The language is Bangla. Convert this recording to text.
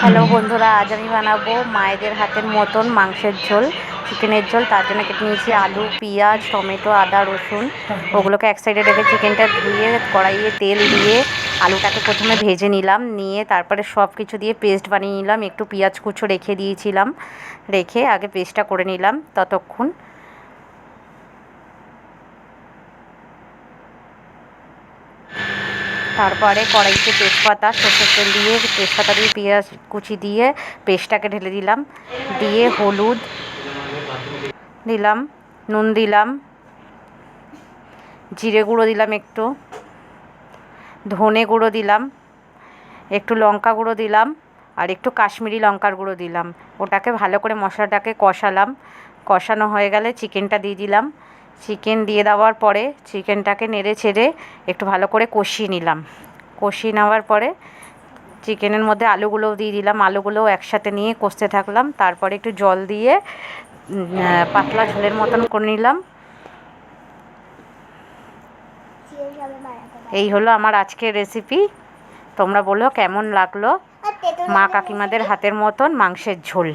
হ্যালো বন্ধুরা, আজ আমি বানাবো মায়েদের হাতের মতন মাংসের ঝোল, চিকেনের ঝোল। তার জন্য কেটে নিয়েছি আলু, পেঁয়াজ, টমেটো, আদা, রসুন। ওগুলোকে এক সাইডে রেখে চিকেনটা ধুয়ে কড়াইয়ে তেল দিয়ে আলুটাকে প্রথমে ভেজে নিলাম, নিয়ে তারপরে সব কিছু দিয়ে পেস্ট বানিয়ে নিলাম। একটু পেঁয়াজ কুচো রেখে দিয়েছিলাম, রেখে আগে পেস্টটা করে নিলাম ততক্ষণ। তারপরে কড়াইতে তেজপাতা, সরষের তেল দিয়ে তেজপাতা দিয়ে পেঁয়াজ কুচি দিয়ে পেস্টটাকে ঢেলে দিলাম, দিয়ে হলুদ দিলাম, নুন দিলাম, জিরে গুঁড়ো দিলাম, একটু ধনে গুঁড়ো দিলাম, একটু লঙ্কা গুঁড়ো দিলাম, আর একটু কাশ্মীরি লঙ্কার গুঁড়ো দিলাম। ওটাকে ভালো করে মশলাটাকে কষালাম। কষানো হয়ে গেলে চিকেনটা দিয়ে দিলাম। চিকেন দিয়ে দেওয়ার পরে চিকেনটাকে নেড়ে ছেড়ে একটু ভালো করে কষিয়ে নিলাম। কষিয়ে নেওয়ার পরে চিকেনের মধ্যে আলুগুলোও দিয়ে দিলাম। আলুগুলোও একসাথে নিয়ে কষতে থাকলাম। তারপরে একটু জল দিয়ে পাতলা ঝোলের মতন করে নিলাম। এই হলো আমার আজকের রেসিপি। তোমরা বলো কেমন লাগলো মা কাকিমাদের হাতের মতন মাংসের ঝোল।